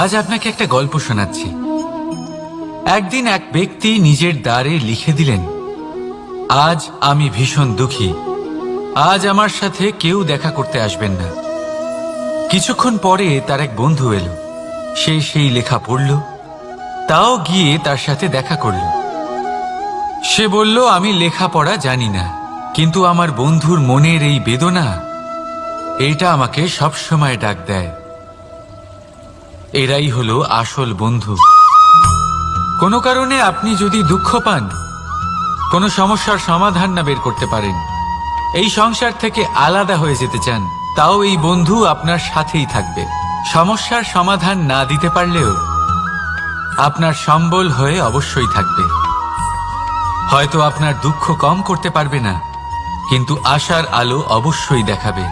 আজ আপনাকে একটা গল্প শোনাচ্ছি। একদিন এক ব্যক্তি নিজের দ্বারে লিখে দিলেন, আজ আমি ভীষণ দুঃখী, আজ আমার সাথে কেউ দেখা করতে আসবেন না। কিছুক্ষণ পরে তার এক বন্ধু এলো, সে সেই লেখা পড়ল, তাও গিয়ে তার সাথে দেখা করল। সে বলল, আমি লেখাপড়া জানি না, কিন্তু আমার বন্ধুর মনের এই বেদনা, এটা আমাকে সবসময় ডাক দেয়। এরাই হলো আসল বন্ধু। কোনো কারণে আপনি যদি দুঃখ পান, কোনো সমস্যার সমাধান না বের করতে পারেন, এই সংসার থেকে আলাদা হয়ে যেতে চান, তাও এই বন্ধু আপনার সাথেই থাকবে। সমস্যার সমাধান না দিতে পারলেও আপনার সম্বল হয়ে অবশ্যই থাকবে। হয়তো আপনার দুঃখ কম করতে পারবে না, কিন্তু আশার আলো অবশ্যই দেখাবে।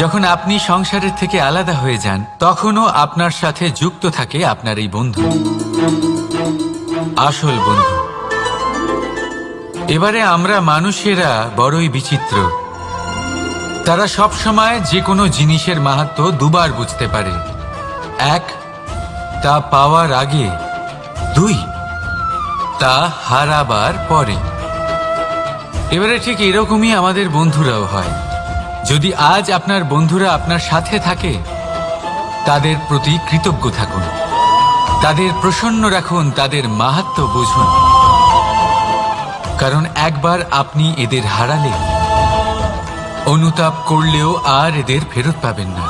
যখন আপনি সংসারের থেকে আলাদা হয়ে যান, তখনও আপনার সাথে যুক্ত থাকে আপনার এই বন্ধু, আসল বন্ধু। এবারে আমরা মানুষেরা বড়ই বিচিত্র। তারা সব সময় যে কোনো জিনিসের মাহাত্ম্য দুবার বুঝতে পারে। এক, তা পাওয়ার আগে। দুই, তা হারাবার পরে। এবারে ঠিক এরকমই আমাদের বন্ধুরাও হয়। যদি আজ আপনার বন্ধুরা আপনার সাথে থাকে, তাদের প্রতি কৃতজ্ঞ থাকুন, তাদের প্রসন্ন রাখুন, তাদের মাহাত্ম্য বুঝুন। কারণ একবার আপনি এদের হারালে, অনুতাপ করলেও আর এদের ফেরত পাবেন না।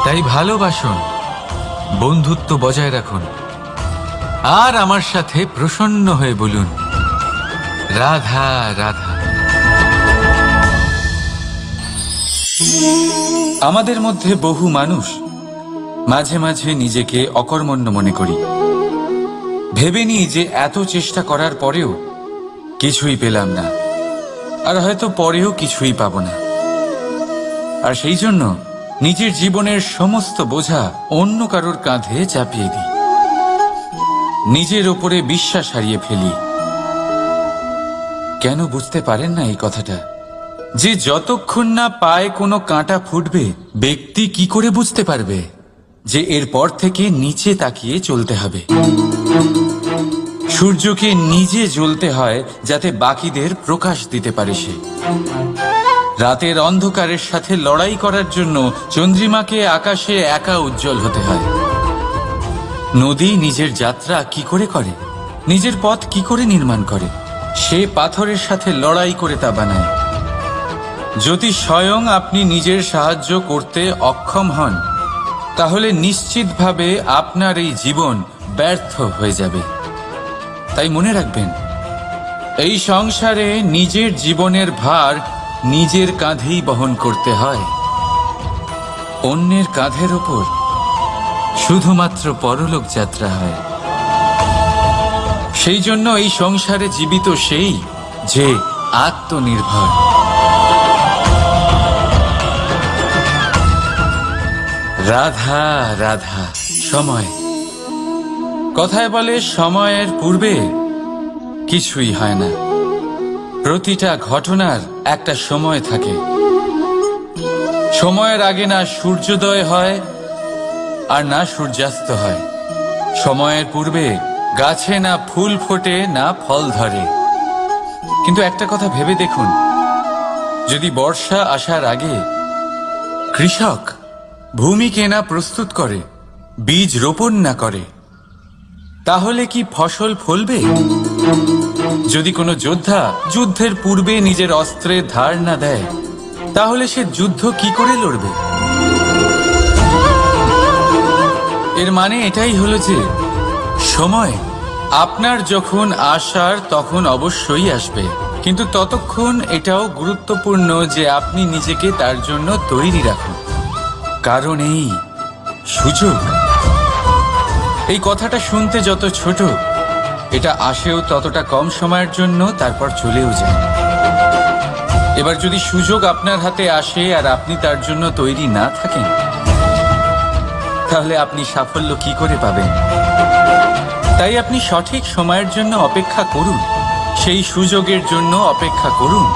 তাই ভালোবাসুন, বন্ধুত্ব বজায় রাখুন, আর আমার সাথে প্রসন্ন হয়ে বলুন, রাধা রাধা। আমাদের মধ্যে বহু মানুষ মাঝে মাঝে নিজেকে অকর্মণ্য মনে করি। ভেবে নিই যে এত চেষ্টা করার পরেও কিছুই পেলাম না, আর হয়তো পরেও কিছুই পাবো না। আর সেই জন্য নিজের জীবনের সমস্ত বোঝা অন্য কারোর কাঁধে চাপিয়ে দিই, নিজের ওপরে বিশ্বাস হারিয়ে ফেলি। কেন বুঝতে পারেন না এই কথাটা? যে যতক্ষণ না পায়ে কোনো কাঁটা ফুটবে, ব্যক্তি কি করে বুঝতে পারবে যে এরপর থেকে নিচে তাকিয়ে চলতে হবে? সূর্যকে নিজে জ্বলতে হয় যাতে বাকিদের প্রকাশ দিতে পারে সে। রাতের অন্ধকারের সাথে লড়াই করার জন্য চন্দ্রিমাকে আকাশে একা উজ্জ্বল হতে হয়। নদী নিজের যাত্রা কি করে করে, নিজের পথ কি করে নির্মাণ করে? সে পাথরের সাথে লড়াই করে তা বানায়। যদি স্বয়ং আপনি নিজের সাহায্য করতে অক্ষম হন, তাহলে নিশ্চিতভাবে আপনার এই জীবন ব্যর্থ হয়ে যাবে। তাই মনে রাখবেন, এই সংসারে নিজের জীবনের ভার নিজের কাঁধেই বহন করতে হয়। অন্যের কাঁধের ওপর শুধুমাত্র পরলোক যাত্রা হয়। সেই জন্য এই সংসারে জীবিত সেই যে আত্মনির্ভর। রাধা রাধা। সময়, কথায় বলে সময়ের পূর্বে কিছুই হয় না। প্রতিটা ঘটনার একটা সময় থাকে। সময়ের আগে না সূর্যোদয় হয় আর না সূর্যাস্ত হয়। সময়ের পূর্বে গাছে না ফুল ফোটে না ফল ধরে। কিন্তু একটা কথা ভেবে দেখুন, যদি বর্ষা আসার আগে কৃষক ভূমিকে না প্রস্তুত করে, বীজ রোপণ না করে, তাহলে কি ফসল ফলবে? যদি কোনো যোদ্ধা যুদ্ধের পূর্বে নিজের অস্ত্রের ধার না দেয়, তাহলে সে যুদ্ধ কি করে লড়বে? এর মানে এটাই হলো যে সময় আপনার যখন আসার তখন অবশ্যই আসবে, কিন্তু ততক্ষণ এটাও গুরুত্বপূর্ণ যে আপনি নিজেকে তার জন্য তৈরি রাখুন। কারণ এই সুযোগ, এই কথাটা শুনতে যত ছোট, এটা আসেও ততটা কম সময়ের জন্য, তারপর চলেও যায়। এবার যদি সুযোগ আপনার হাতে আসে আর আপনি তার জন্য তৈরি না থাকেন, তাহলে আপনি সাফল্য কি করে পাবেন? তাই আপনি সঠিক সময়ের জন্য অপেক্ষা করুন, সেই সুযোগের জন্য অপেক্ষা করুন,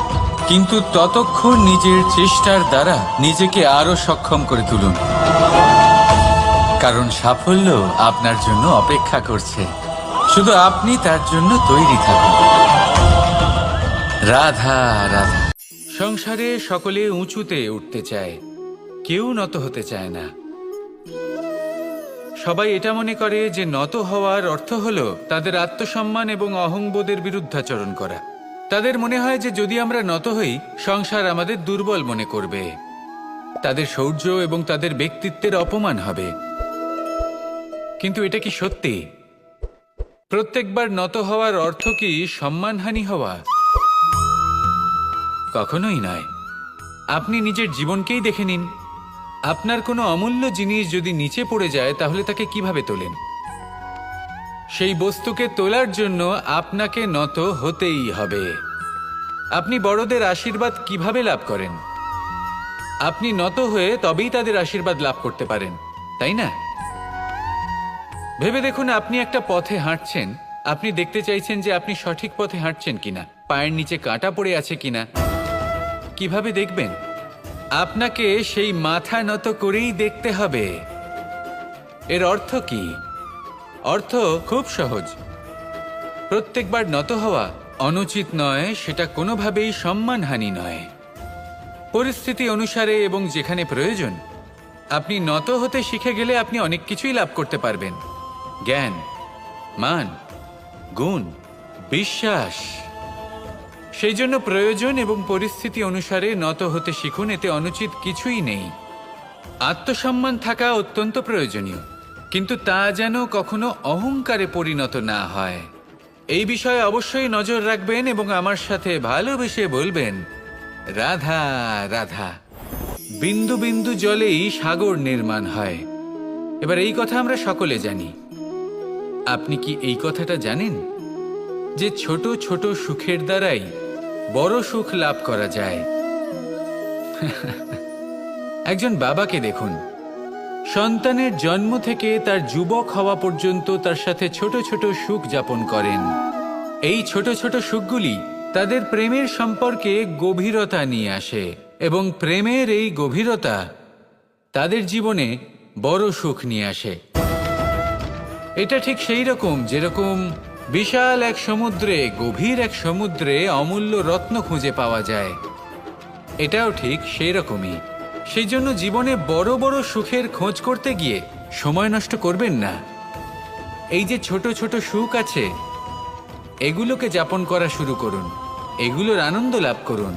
কিন্তু ততক্ষণ নিজের চেষ্টার দ্বারা নিজেকে আরো সক্ষম করে তুলুন। কারণ সাফল্য আপনার জন্য অপেক্ষা করছে, শুধু আপনি তার জন্য তৈরি থাকুন। রাধা রাধা। সংসারে সকলে উঁচুতে উঠতে চায়, কেউ নত হতে চায় না। সবাই এটা মনে করে যে নত হওয়ার অর্থ হলো তাদের আত্মসম্মান এবং অহংবোধের বিরুদ্ধাচরণ করা। তাদের মনে হয় যে যদি আমরা নত হই, সংসার আমাদের দুর্বল মনে করবে, তাদের শৌর্য এবং তাদের ব্যক্তিত্বের অপমান হবে। কিন্তু এটা কি সত্যি? প্রত্যেকবার নত হওয়ার অর্থ কি সম্মানহানি হওয়া? কখনোই নয়। আপনি নিজের জীবনকেই দেখে নিন। আপনার কোনো অমূল্য জিনিস যদি নিচে পড়ে যায়, তাহলে তাকে কিভাবে তোলেন? সেই বস্তুকে তোলার জন্য আপনাকে নত হতেই হবে। আপনি বড়দের আশীর্বাদ কিভাবে লাভ করেন? আপনি নত হয়ে তবেই তাদের আশীর্বাদ লাভ করতে পারেন, তাই না? ভেবে দেখুন, আপনি একটা পথে হাঁটছেন, আপনি দেখতে চাইছেন যে আপনি সঠিক পথে হাঁটছেন কিনা, পায়ের নিচে কাঁটা পড়ে আছে কিনা। কিভাবে দেখবেন? আপনাকে সেই মাথা নত করেই দেখতে হবে। এর অর্থ কি? অর্থ খুব সহজ। প্রত্যেকবার নত হওয়া অনুচিত নয়, সেটা কোনোভাবেই সম্মানহানি নয়। পরিস্থিতি অনুসারে এবং যেখানে প্রয়োজন আপনি নত হতে শিখে গেলে আপনি অনেক কিছুই লাভ করতে পারবেন। জ্ঞান, মান, গুণ, বিশ্বাস। সেই জন্য প্রয়োজন এবং পরিস্থিতি অনুসারে নত হতে শিখুন, এতে অনুচিত কিছুই নেই। আত্মসম্মান থাকা অত্যন্ত প্রয়োজনীয়, কিন্তু তা যেন কখনো অহংকারে পরিণত না হয়। এই বিষয়ে অবশ্যই নজর রাখবেন এবং আমার সাথে ভালোবেসে বলবেন, রাধা রাধা। বিন্দু বিন্দু জলেই সাগর নির্মাণ হয়। এবার এই কথা আমরা সকলে জানি। আপনি কি এই কথাটা জানেন যে ছোট ছোট সুখের দ্বারাই বড় সুখ লাভ করা যায়? একজন বাবাকে দেখুন, সন্তানের জন্ম থেকে তার যুবক হওয়া পর্যন্ত তার সাথে ছোট ছোট সুখ যাপন করেন। এই ছোট ছোট সুখগুলি তাদের প্রেমের সম্পর্কে গভীরতা নিয়ে আসে এবং প্রেমের এই গভীরতা তাদের জীবনে বড় সুখ নিয়ে আসে। এটা ঠিক সেই রকম যেরকম বিশাল এক সমুদ্রে, গভীর এক সমুদ্রে অমূল্য রত্ন খুঁজে পাওয়া যায়। এটাও ঠিক সেই রকমই। সেই জন্য জীবনে বড় বড় সুখের খোঁজ করতে গিয়ে সময় নষ্ট করবেন না। এই যে ছোট ছোট সুখ আছে, এগুলোকে যাপন করা শুরু করুন, এগুলোর আনন্দ লাভ করুন,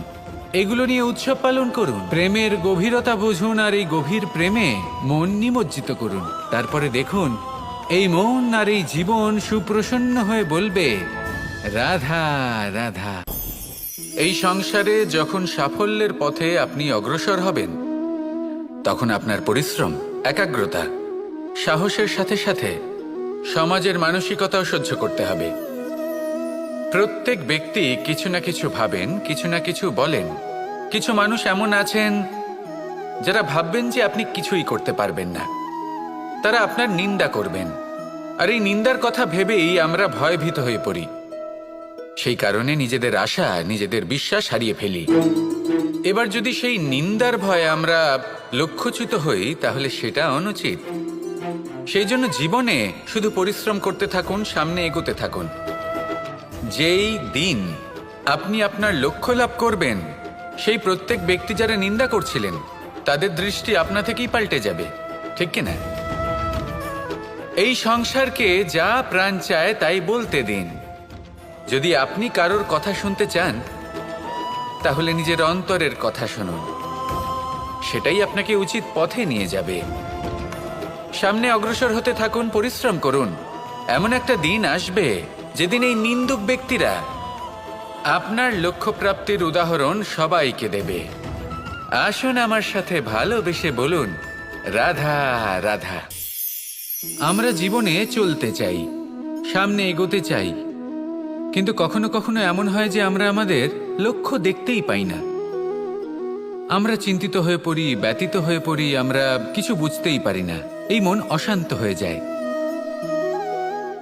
এগুলো নিয়ে উৎসব পালন করুন। প্রেমের গভীরতা বুঝুন আর এই গভীর প্রেমে মন নিমজ্জিত করুন। তারপরে দেখুন এই মন আর এই জীবন সুপ্রসন্ন হয়ে বলবে, রাধা রাধা। এই সংসারে যখন সাফল্যের পথে আপনি অগ্রসর হবেন, তখন আপনার পরিশ্রম, একাগ্রতা, সাহসের সাথে সাথে সমাজের মানসিকতাও সহ্য করতে হবে। প্রত্যেক ব্যক্তি কিছু না কিছু ভাবেন, কিছু না কিছু বলেন। কিছু মানুষ এমন আছেন যারা ভাববেন যে আপনি কিছুই করতে পারবেন না। তারা আপনার নিন্দা করবেন, আর এই নিন্দার কথা ভেবেই আমরা ভয়ভীত হয়ে পড়ি। সেই কারণে নিজেদের আশা, নিজেদের বিশ্বাস হারিয়ে ফেলি। এবার যদি সেই নিন্দার ভয়ে আমরা লক্ষ্যচ্যুত হই, তাহলে সেটা অনুচিত। সেই জন্য জীবনে শুধু পরিশ্রম করতে থাকুন, সামনে এগোতে থাকুন। যেই দিন আপনি আপনার লক্ষ্য লাভ করবেন, সেই প্রত্যেক ব্যক্তি যারা নিন্দা করছিলেন তাদের দৃষ্টি আপনা থেকেই পাল্টে যাবে, ঠিক কিনা? এই সংসারকে যা প্রাণ চায় তাই বলতে দিন। যদি আপনি কারোর কথা শুনতে চান, তাহলে নিজের অন্তরের কথা শুনুন, সেটাই আপনাকে উচিত পথে নিয়ে যাবে। সামনে অগ্রসর হতে থাকুন, পরিশ্রম করুন। এমন একটা দিন আসবে যেদিন এই নিন্দুক ব্যক্তিরা আপনার লক্ষ্যপ্রাপ্তির উদাহরণ সবাইকে দেবে। আসুন আমার সাথে ভালোবেসে বলুন, রাধা রাধা। আমরা জীবনে চলতে চাই, সামনে এগোতে চাই, কিন্তু কখনো কখনো এমন হয় যে আমরা আমাদের লক্ষ্য দেখতেই পাই না। আমরা চিন্তিত হয়ে পড়ি, ব্যতীত হয়ে পড়ি, আমরা কিছু বুঝতেই পারি না। এই মন অশান্ত হয়ে যায়।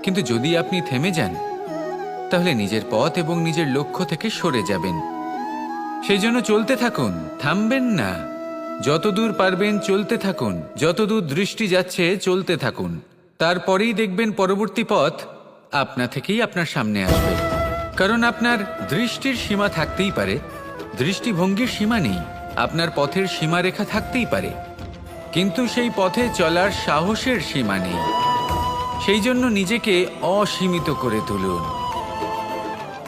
কিন্তু যদি আপনি থেমে যান, তাহলে নিজের পথ এবং নিজের লক্ষ্য থেকে সরে যাবেন। সেই জন্য চলতে থাকুন, থামবেন না। যতদূর পারবেন চলতে থাকুন, যতদূর দৃষ্টি যাচ্ছে চলতে থাকুন। তারপরেই দেখবেন পরবর্তী পথ আপনা থেকেই আপনার সামনে আসবে। কারণ আপনার দৃষ্টির সীমা থাকতেই পারে, দৃষ্টিভঙ্গির সীমা নেই। আপনার পথের সীমারেখা থাকতেই পারে, কিন্তু সেই পথে চলার সাহসের সীমা নেই। সেই জন্য নিজেকে অসীমিত করে তুলুন।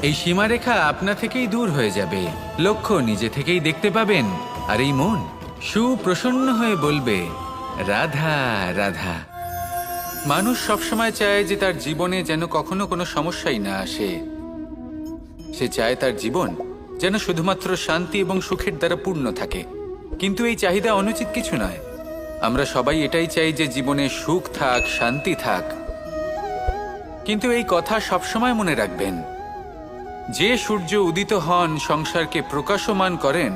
এই সীমারেখা আপনা থেকেই দূর হয়ে যাবে, লক্ষ্য নিজে থেকেই দেখতে পাবেন। আর এই মন সুপ্রসন্ন হয়ে বলবে, রাধা রাধা। মানুষ সবসময় চায় যে তার জীবনে যেন কখনো কোনো সমস্যাই না আসে। সে চায় তার জীবন যেন শুধুমাত্র শান্তি এবং সুখের দ্বারা পূর্ণ থাকে। কিন্তু এই চাহিদা অনুচিত কিছু নয়। আমরা সবাই এটাই চাই যে জীবনে সুখ থাক, শান্তি থাক। কিন্তু এই কথা সবসময় মনে রাখবেন, যে সূর্য উদিত হন সংসারকে প্রকাশমান করেন,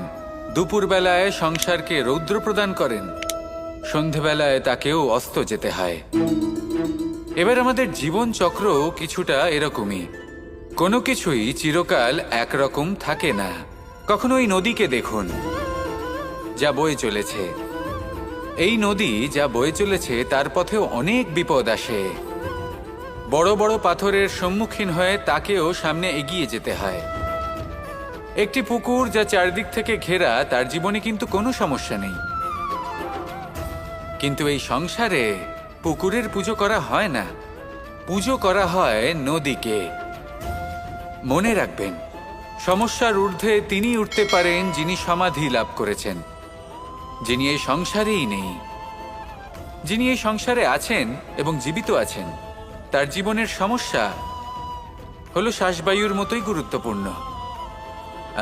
দুপুরবেলায় সংসারকে রৌদ্র প্রদান করেন, সন্ধেবেলায় তাকেও অস্ত যেতে হয়। এবার আমাদের জীবন চক্র কিছুটা এরকমই। কোনো কিছুই চিরকাল একরকম থাকে না। কখনো এই নদীকে দেখুন, যা বয়ে চলেছে। এই নদী যা বয়ে চলেছে তার পথেও অনেক বিপদ আসে। বড় বড় পাথরের সম্মুখীন হয়ে তাকেও সামনে এগিয়ে যেতে হয়। একটি পুকুর যা চারদিক থেকে ঘেরা, তার জীবনে কিন্তু কোনো সমস্যা নেই। কিন্তু এই সংসারে পুকুরের পুজো করা হয় না, পুজো করা হয় নদীকে। মনে রাখবেন, সমস্যার ঊর্ধ্বে তিনি উঠতে পারেন যিনি সমাধি লাভ করেছেন, যিনি এই সংসারেই নেই। যিনি এই সংসারে আছেন এবং জীবিত আছেন, তার জীবনের সমস্যা হলো শ্বাসবায়ুর মতোই গুরুত্বপূর্ণ।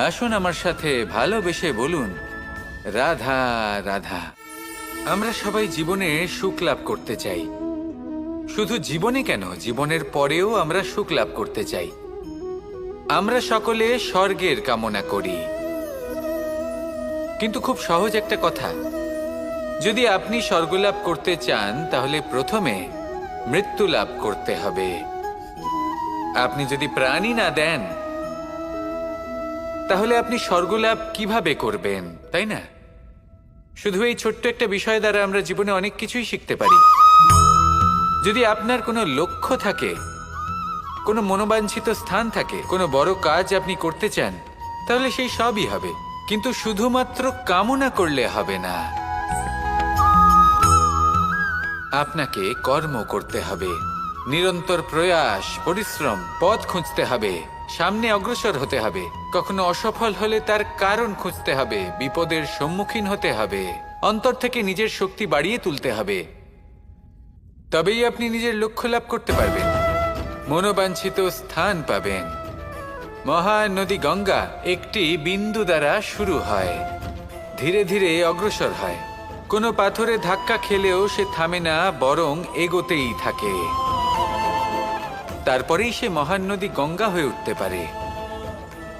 আসুন আমার সাথে ভালোবেসে বলুন, রাধা রাধা। আমরা সবাই জীবনে সুখ লাভ করতে চাই। শুধু জীবনে কেন, জীবনের পরেও আমরা সুখ লাভ করতে চাই। আমরা সকলে স্বর্গের কামনা করি। কিন্তু খুব সহজ একটা কথা, যদি আপনি স্বর্গ লাভ করতে চান তাহলে প্রথমে মৃত্যু লাভ করতে হবে। আপনি যদি প্রাণই না দেন তাহলে আপনি স্বর্গ লাভ কিভাবে করবেন, তাই না? শুধু এই ছোট্ট একটা বিষয় দ্বারা আমরা জীবনে অনেক কিছুই শিখতে পারি। যদি আপনার কোনো লক্ষ্য থাকে, কোনো মনোবাঞ্ছিত স্থান থাকে, কোনো বড় কাজ আপনি করতে চান, তাহলে সেই সবই হবে। কিন্তু শুধুমাত্র কামনা করলে হবে না, আপনাকে কর্ম করতে হবে। নিরন্তর প্রয়াস, পরিশ্রম, পথ খুঁজতে হবে, সামনে অগ্রসর হতে হবে। কখনো অসফল হলে তার কারণ খুঁজতে হবে, বিপদের সম্মুখীন হতে হবে, অন্তর থেকে নিজের শক্তি বাড়িয়ে তুলতে হবে। তবেই আপনি নিজের লক্ষ্য লাভ করতে পারবেন, মনোবাঞ্ছিত স্থান পাবেন। মহান নদী গঙ্গা একটি বিন্দু দ্বারা শুরু হয়, ধীরে ধীরে অগ্রসর হয়। কোনো পাথরে ধাক্কা খেলেও সে থামে না, বরং এগোতেই থাকে। তারপরেই সে মহান নদী গঙ্গা হয়ে উঠতে পারে।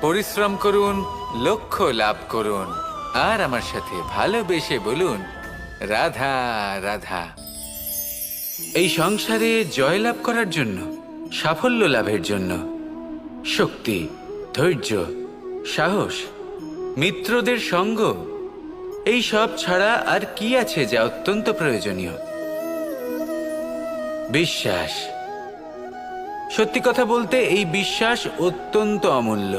পরিশ্রম করুন, লক্ষ্য লাভ করুন, আর আমার সাথে ভালোবেসে বলুন, রাধা রাধা। এই সংসারে জয়লাভ করার জন্য, সাফল্য লাভের জন্য শক্তি, ধৈর্য, সাহস, মিত্রদের সঙ্গ, এই সব ছাড়া আর কি আছে যা অত্যন্ত প্রয়োজনীয়? বিশ্বাস। সত্যি কথা বলতে এই বিশ্বাস অত্যন্ত অমূল্য,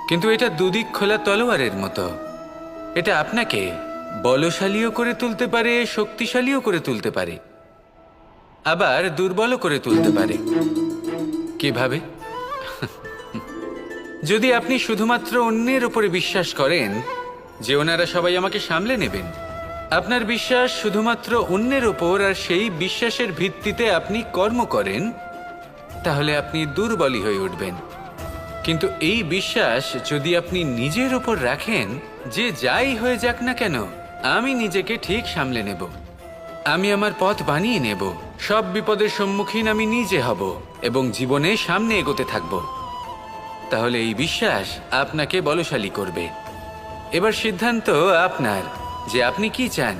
কিন্তু এটা দুদিক খোলা তলোয়ারের মতো। এটা আপনাকে বলশালীও করে তুলতে পারে, শক্তিশালীও করে তুলতে পারে, আবার দুর্বলও করে তুলতে পারে। কিভাবে? যদি আপনি শুধুমাত্র অন্যের উপরে বিশ্বাস করেন যে ওনারা সবাই আমাকে সামলে নেবেন, আপনার বিশ্বাস শুধুমাত্র অন্যের ওপর, আর সেই বিশ্বাসের ভিত্তিতে আপনি কর্ম করেন, তাহলে আপনি দুর্বলই হয়ে উঠবেন। কিন্তু এই বিশ্বাস যদি আপনি নিজের ওপর রাখেন যে যাই হয়ে যাক না কেন, আমি নিজেকে ঠিক সামলে নেব, আমি আমার পথ বানিয়ে নেব, সব বিপদের সম্মুখীন আমি নিজে হব এবং জীবনে সামনে এগোতে থাকব, তাহলে এই বিশ্বাস আপনাকে বলশালী করবে। এবার সিদ্ধান্ত আপনার যে আপনি কি চান।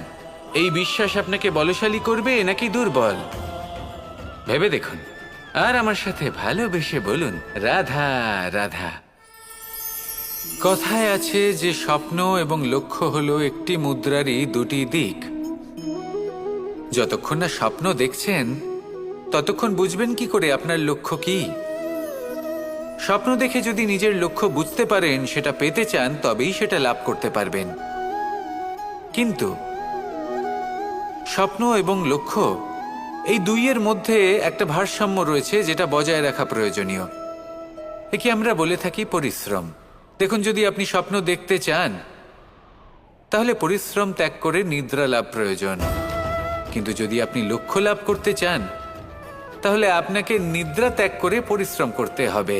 এই বিশ্বাস আপনাকে বলশালী করবে নাকি দুর্বল, ভেবে দেখুন, আর আমার সাথে ভালোবেসে বলুন, রাধা রাধা। কথায় আছে যে স্বপ্ন এবং লক্ষ্য হলো একটি মুদ্রারই দুটি দিক। যতক্ষণ না স্বপ্ন দেখছেন ততক্ষণ বুঝবেন কি করে আপনার লক্ষ্য কি। স্বপ্ন দেখে যদি নিজের লক্ষ্য বুঝতে পারেন, সেটা পেতে চান, তবেই সেটা লাভ করতে পারবেন। কিন্তু স্বপ্ন এবং লক্ষ্য এই দুইয়ের মধ্যে একটা ভারসাম্য রয়েছে, যেটা বজায় রাখা প্রয়োজনীয়। একে আমরা বলে থাকি পরিশ্রম। দেখুন, যদি আপনি স্বপ্ন দেখতে চান তাহলে পরিশ্রম ত্যাগ করে নিদ্রা লাভ প্রয়োজন। কিন্তু যদি আপনি লক্ষ্য লাভ করতে চান তাহলে আপনাকে নিদ্রা ত্যাগ করে পরিশ্রম করতে হবে।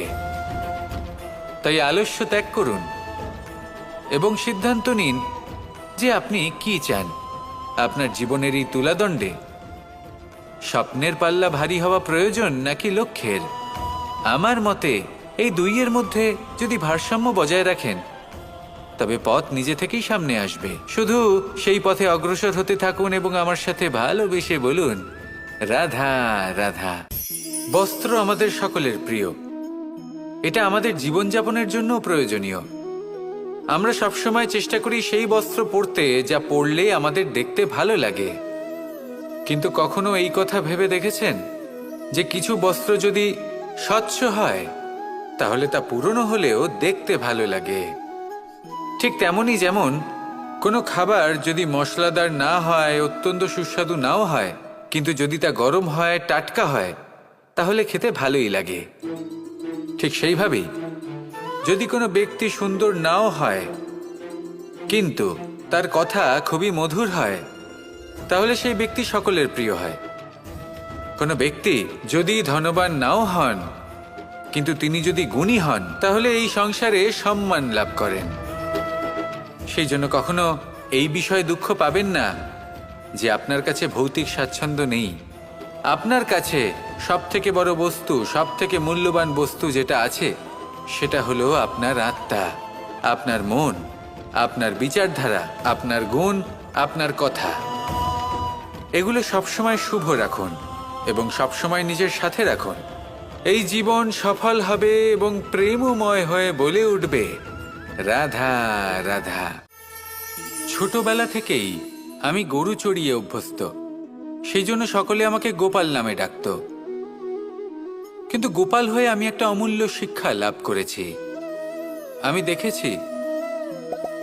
তাই আলস্য ত্যাগ করুন এবং সিদ্ধান্ত নিন যে আপনি কি চান। আপনার জীবনের এই তুলাদণ্ডে স্বপ্নের পাল্লা ভারী হওয়া প্রয়োজন নাকি লক্ষ্যের? আমার মতে এই দুইয়ের মধ্যে যদি ভারসাম্য বজায় রাখেন তবে পথ নিজে থেকেই সামনে আসবে। শুধু সেই পথে অগ্রসর হতে থাকুন এবং আমার সাথে ভালোবেসে বলুন, রাধা রাধা। বস্ত্র আমাদের সকলের প্রিয়, এটা আমাদের জীবনযাপনের জন্য প্রয়োজনীয়। আমরা সবসময় চেষ্টা করি সেই বস্ত্র পরতে যা পরলে আমাদের দেখতে ভালো লাগে। কিন্তু কখনো এই কথা ভেবে দেখেছেন যে কিছু বস্ত্র যদি স্বচ্ছ হয় তাহলে তা পুরনো হলেও দেখতে ভালো লাগে? ঠিক তেমনই, যেমন কোনো খাবার যদি মশলাদার না হয়, অত্যন্ত সুস্বাদু নাও হয়, কিন্তু যদি তা গরম হয়, টাটকা হয়, তাহলে খেতে ভালোই লাগে। ঠিক সেইভাবেই যদি কোনো ব্যক্তি সুন্দর নাও হয় কিন্তু তার কথা খুবই মধুর হয়, তাহলে সেই ব্যক্তি সকলের প্রিয় হয়। কোনো ব্যক্তি যদি ধনবান নাও হন কিন্তু তিনি যদি গুণী হন, তাহলে এই সংসারে সম্মান লাভ করেন। সেই জন্য কখনো এই বিষয়ে দুঃখ পাবেন না যে আপনার কাছে ভৌতিক স্বাচ্ছন্দ্য নেই। আপনার কাছে সবথেকে বড় বস্তু, সবথেকে মূল্যবান বস্তু যেটা আছে সেটা হলো আপনার আত্মা, আপনার মন, আপনার বিচারধারা, আপনার গুণ, আপনার কথা। এগুলো সবসময় শুভ রাখুন এবং সবসময় নিজের সাথে রাখুন। এই জীবন সফল হবে এবং প্রেমময় হয়ে বলে উঠবে, রাধা রাধা। ছোটবেলা থেকেই আমি গরু চড়িয়ে অভ্যস্ত, সেই জন্য সকলে আমাকে গোপাল নামে ডাকত। কিন্তু গোপাল হয়ে আমি একটা অমূল্য শিক্ষা লাভ করেছি। আমি দেখেছি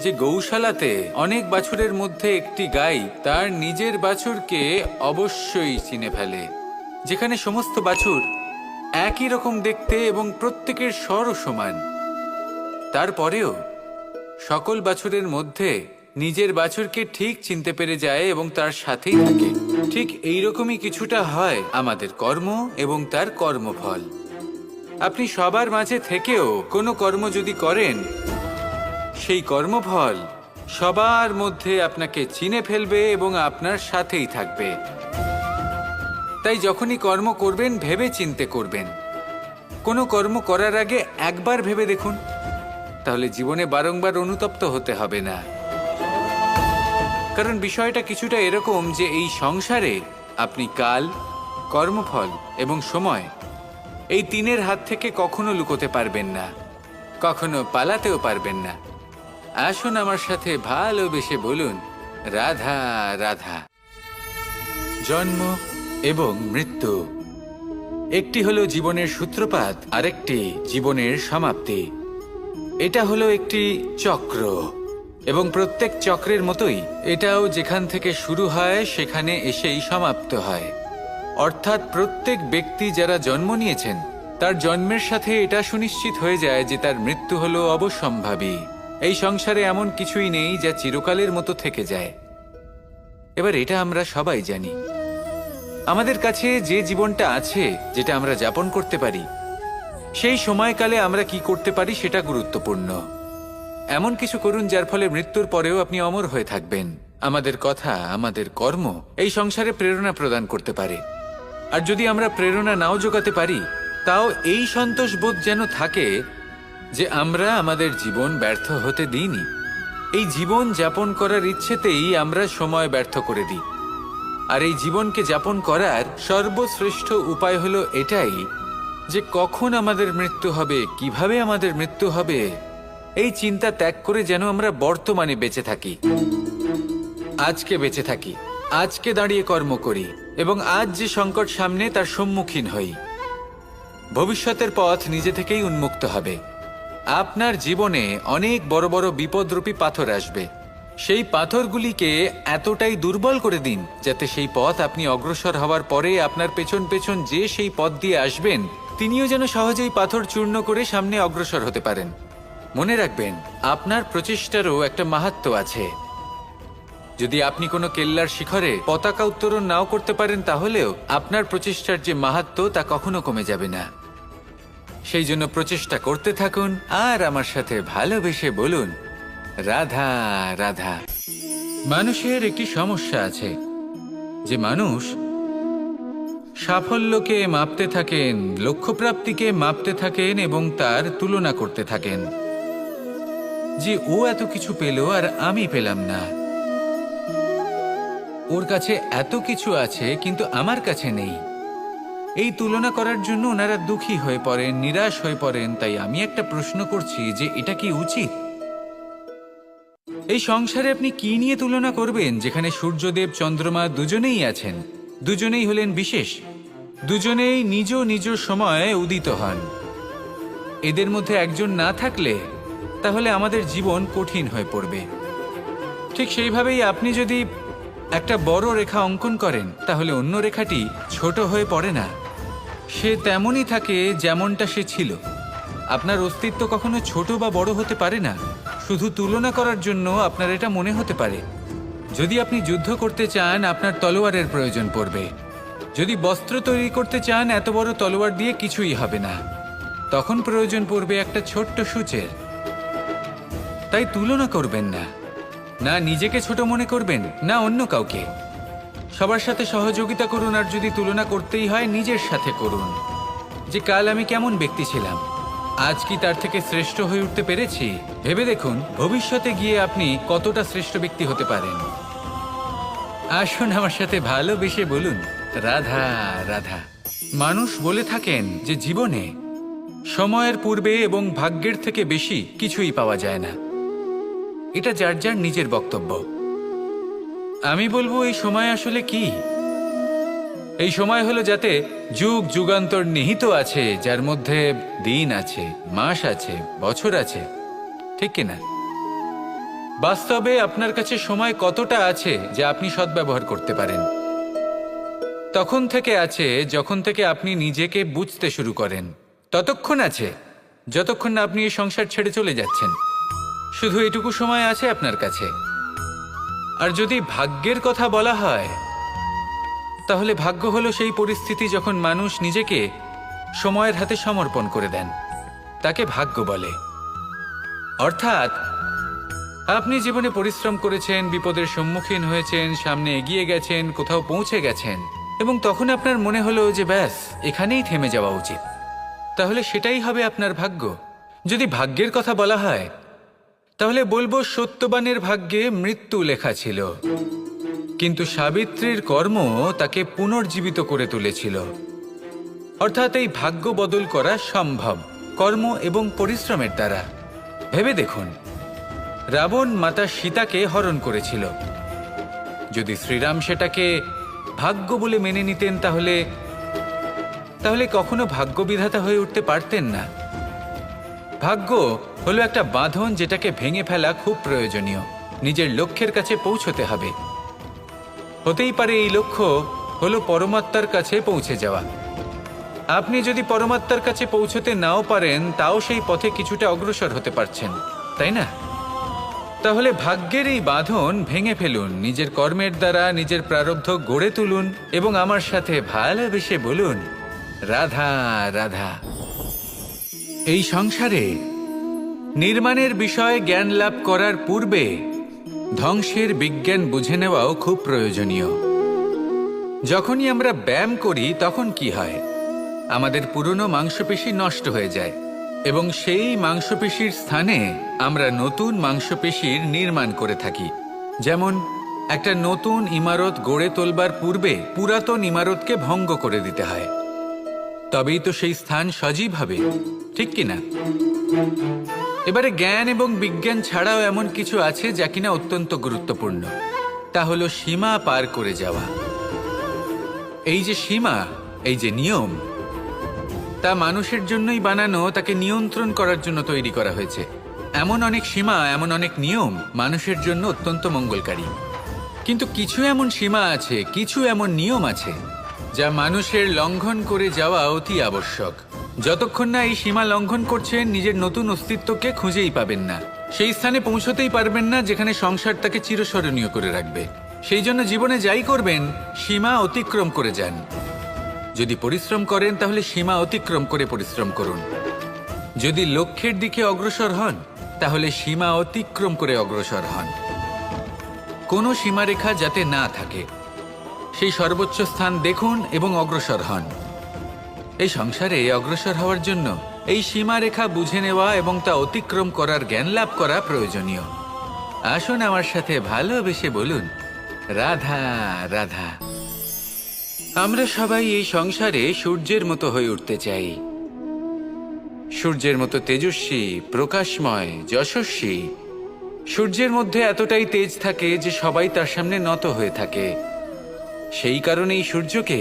যে গৌশালাতে অনেক বাছুরের মধ্যে একটি গাই তার নিজের বাছুরকে অবশ্যই চিনে ফেলে। যেখানে সমস্ত বাছুর একই রকম দেখতে এবং প্রত্যেকের স্বরও সমান, তারপরেও সকল বাছুরের মধ্যে নিজের বাছুরকে ঠিক চিনতে পেরে যায় এবং তার সাথেই থাকে। ঠিক এইরকমই কিছুটা হয় আমাদের কর্ম এবং তার কর্মফল। আপনি সবার মাঝে থেকেও কোনো কর্ম যদি করেন, সেই কর্মফল সবার মধ্যে আপনাকে চিনে ফেলবে এবং আপনার সাথেই থাকবে। তাই যখনই কর্ম করবেন ভেবে চিন্তে করবেন। কোনো কর্ম করার আগে একবার ভেবে দেখুন, তাহলে জীবনে বারংবার অনুতপ্ত হতে হবে না। কারণ বিষয়টা কিছুটা এরকম যে এই সংসারে আপনি কাল, কর্মফল এবং সময়, এই তিনের হাত থেকে কখনো লুকোতে পারবেন না, কখনো পালাতেও পারবেন না। আসুন আমার সাথে ভালোবেসে বলুন, রাধা রাধা। জন্ম এবং মৃত্যু, একটি হলো জীবনের সূত্রপাত, আরেকটি জীবনের সমাপ্তি। এটা হলো একটি চক্র এবং প্রত্যেক চক্রের মতোই এটাও যেখান থেকে শুরু হয় সেখানে এসেই সমাপ্ত হয়। অর্থাৎ প্রত্যেক ব্যক্তি যারা জন্ম নিয়েছেন তার জন্মের সাথে এটা সুনিশ্চিত হয়ে যায় যে তার মৃত্যু হলো অবশ্যম্ভাবী। এই সংসারে এমন কিছুই নেই যা চিরকালের মতো থেকে যায়। এবার এটা আমরা সবাই জানি। আমাদের কাছে যে জীবনটা আছে, যেটা আমরা যাপন করতে পারি, সেই সময়কালে আমরা কি করতে পারি সেটা গুরুত্বপূর্ণ। এমন কিছু করুন যার ফলে মৃত্যুর পরেও আপনি অমর হয়ে থাকবেন। আমাদের কথা, আমাদের কর্ম এই সংসারে প্রেরণা প্রদান করতে পারে। আর যদি আমরা প্রেরণা নাও জোগাতে পারি, তাও এই সন্তোষ বোধ যেন থাকে যে আমরা আমাদের জীবন ব্যর্থ হতে দিইনি। এই জীবন যাপন করার ইচ্ছেতেই আমরা সময় ব্যর্থ করে দিই। আর এই জীবনকে যাপন করার সর্বশ্রেষ্ঠ উপায় হলো এটাই যে কখন আমাদের মৃত্যু হবে, কিভাবে আমাদের মৃত্যু হবে, এই চিন্তা ত্যাগ করে যেন আমরা বর্তমানে বেঁচে থাকি, আজকে বেঁচে থাকি, আজকে দাঁড়িয়ে কর্ম করি এবং আজ যে সংকট সামনে তার সম্মুখীন হই। ভবিষ্যতের পথ নিজে থেকেই উন্মুক্ত হবে। আপনার জীবনে অনেক বড় বড় বিপদরূপী পাথর আসবে। সেই পাথরগুলিকে এতটাই দুর্বল করে দিন যাতে সেই পথ আপনি অগ্রসর হওয়ার পরে আপনার পেছন পেছন যে সেই পথ দিয়ে আসবেন তিনিও যেন সহজেই পাথর চূর্ণ করে সামনে অগ্রসর হতে পারেন। মনে রাখবেন, আপনার প্রচেষ্টারও একটা মাহাত্ম্য আছে। যদি আপনি কোনো কেল্লার শিখরে পতাকা উত্তোলন নাও করতে পারেন, তাহলেও আপনার প্রচেষ্টার যে মাহাত্ম্য তা কখনো কমে যাবে না। সেই জন্য প্রচেষ্টা করতে থাকুন আর আমার সাথে ভালোবেসে বলুন, রাধা রাধা। মানুষের একটি সমস্যা আছে যে মানুষ সাফল্যকে মাপতে থাকেন, লক্ষ্যপ্রাপ্তিকে মাপতে থাকেন এবং তার তুলনা করতে থাকেন যে ও এত কিছু পেল আর আমি পেলাম না, ওর কাছে এত কিছু আছে কিন্তু আমার কাছে নেই। এই তুলনা করার জন্য ওনারা দুঃখী হয়ে পড়েন, নিরাশ হয়ে পড়েন। তাই আমি একটা প্রশ্ন করছি যে এটা কি উচিত? এই সংসারে আপনি কি নিয়ে তুলনা করবেন, যেখানে সূর্যদেব চন্দ্রমা দুজনেই আছেন, দুজনেই হলেন বিশেষ, দুজনেই নিজ নিজ সময়ে উদিত হন। এদের মধ্যে একজন না থাকলে তাহলে আমাদের জীবন কঠিন হয়ে পড়বে। ঠিক সেইভাবেই আপনি যদি একটা বড় রেখা অঙ্কন করেন তাহলে অন্য রেখাটি ছোট হয়ে পড়ে না, সে তেমনই থাকে যেমনটা সে ছিল। আপনার অস্তিত্ব কখনো ছোট বা বড় হতে পারে না, শুধু তুলনা করার জন্য আপনার এটা মনে হতে পারে। যদি আপনি যুদ্ধ করতে চান আপনার তলোয়ারের প্রয়োজন পড়বে। যদি বস্ত্র তৈরি করতে চান এত বড় তলোয়ার দিয়ে কিছুই হবে না, তখন প্রয়োজন পড়বে একটা ছোট্ট সূচের। তাই তুলনা করবেন না, না নিজেকে ছোট মনে করবেন না অন্য কাউকে। সবার সাথে সহযোগিতা করুন, আর যদি তুলনা করতেই হয় নিজের সাথে করুন যে কাল আমি কেমন ব্যক্তি ছিলাম, আজ কি তার থেকে শ্রেষ্ঠ হয়ে উঠতে পেরেছি। ভেবে দেখুন ভবিষ্যতে গিয়ে আপনি কতটা শ্রেষ্ঠ ব্যক্তি হতে পারেন। আসুন আমার সাথে ভালোবেসে বলুন, রাধা রাধা। মানুষ বলে থাকেন যে জীবনে সময়ের পূর্বে এবং ভাগ্যের থেকে বেশি কিছুই পাওয়া যায় না। এটা যার যার নিজের বক্তব্য। আমি বলবো এই সময় আসলে কি? এই সময় হলো যাতে যুগ যুগান্তর নিহিত আছে, যার মধ্যে দিন আছে, মাস আছে, বছর আছে, ঠিক কিনা? বাস্তবে আপনার কাছে সময় কতটা আছে যা আপনি সদ্ব্যবহার করতে পারেন? তখন থেকে আছে যখন থেকে আপনি নিজেকে বুঝতে শুরু করেন, ততক্ষণ আছে যতক্ষণ না আপনি এই সংসার ছেড়ে চলে যাচ্ছেন। শুধু এটুকু সময় আছে আপনার কাছে। আর যদি ভাগ্যের কথা বলা হয় তাহলে ভাগ্য হলো সেই পরিস্থিতি যখন মানুষ নিজেকে সময়ের হাতে সমর্পণ করে দেন, তাকে ভাগ্য বলে। অর্থাৎ আপনি জীবনে পরিশ্রম করেছেন, বিপদের সম্মুখীন হয়েছেন, সামনে এগিয়ে গেছেন, কোথাও পৌঁছে গেছেন, এবং তখন আপনার মনে হলো যে ব্যাস এখানেই থেমে যাওয়া উচিত, তাহলে সেটাই হবে আপনার ভাগ্য। যদি ভাগ্যের কথা বলা হয় তাহলে বলবো সত্যবানের ভাগ্যে মৃত্যু লেখা ছিল, কিন্তু সাবিত্রীর কর্ম তাকে পুনর্জীবিত করে তুলেছিল। অর্থাৎ এই ভাগ্য বদল করা সম্ভব কর্ম এবং পরিশ্রমের দ্বারা। ভেবে দেখুন, রাবণ মাতা সীতাকে হরণ করেছিল। যদি শ্রীরাম সেটাকে ভাগ্য বলে মেনে নিতেন তাহলে কখনো ভাগ্য বিধাতা হয়ে উঠতে পারতেন না। ভাগ্য হলো একটা বাঁধন যেটাকে ভেঙে ফেলা খুব প্রয়োজনীয়। নিজের লক্ষ্যের কাছে পৌঁছতে হবে। হতেই পারে এই লক্ষ্য হলো পরমাত্মার কাছে পৌঁছে যাওয়া। আপনি যদি পরমাত্মার কাছে পৌঁছতে নাও পারেন তাও সেই পথে কিছুটা অগ্রসর হতে পারছেন, তাই না? তাহলে ভাগ্যের এই বাঁধন ভেঙে ফেলুন, নিজের কর্মের দ্বারা নিজের প্রারব্ধ গড়ে তুলুন এবং আমার সাথে ভালোবেসে বলুন, রাধা রাধা। এই সংসারে নির্মাণের বিষয়ে জ্ঞান লাভ করার পূর্বে ধ্বংসের বিজ্ঞান বুঝে নেওয়াও খুব প্রয়োজনীয়। যখনই আমরা ব্যায়াম করি তখন কি হয়? আমাদের পুরনো মাংসপেশি নষ্ট হয়ে যায় এবং সেই মাংসপেশির স্থানে আমরা নতুন মাংসপেশির নির্মাণ করে থাকি। যেমন একটা নতুন ইমারত গড়ে তোলবার পূর্বে পুরাতন ইমারতকে ভঙ্গ করে দিতে হয়, তবেই তো সেই স্থান সজীব হবে, ঠিক কিনা? এবারে জ্ঞান এবং বিজ্ঞান ছাড়াও এমন কিছু আছে যা কিনা অত্যন্ত গুরুত্বপূর্ণ। তা হলো সীমা পার করে যাওয়া। এই যে সীমা, এই যে নিয়ম, তা মানুষের জন্যই বানানো, তাকে নিয়ন্ত্রণ করার জন্য তৈরি করা হয়েছে। এমন অনেক সীমা, এমন অনেক নিয়ম মানুষের জন্য অত্যন্ত মঙ্গলকারী। কিন্তু কিছু এমন সীমা আছে, কিছু এমন নিয়ম আছে যা মানুষের লঙ্ঘন করে যাওয়া অতি আবশ্যক। যতক্ষণ না এই সীমা লঙ্ঘন করছেন, নিজের নতুন অস্তিত্বকে খুঁজেই পাবেন না, সেই স্থানে পৌঁছতেই পারবেন না যেখানে সংসার তাকে চিরস্মরণীয় করে রাখবে। সেই জন্য জীবনে যাই করবেন, সীমা অতিক্রম করে যান। যদি পরিশ্রম করেন তাহলে সীমা অতিক্রম করে পরিশ্রম করুন। যদি লক্ষ্যের দিকে অগ্রসর হন তাহলে সীমা অতিক্রম করে অগ্রসর হন। কোনো সীমারেখা যাতে না থাকে, সেই সর্বোচ্চ স্থান দেখুন এবং অগ্রসর হন। এই সংসারে অগ্রসর হওয়ার জন্য এই সীমারেখা বুঝে নেওয়া এবং তা অতিক্রম করার জ্ঞান লাভ করা প্রয়োজনীয়। আসুন আমার সাথে ভালোবেসে বলুন, রাধা রাধা। আমরা সবাই এই সংসারে সূর্যের মতো হয়ে উঠতে চাই, সূর্যের মতো তেজস্বী, প্রকাশময়, যশস্বী। সূর্যের মধ্যে এতটাই তেজ থাকে যে সবাই তার সামনে নত হয়ে থাকে। সেই কারণেই সূর্যকে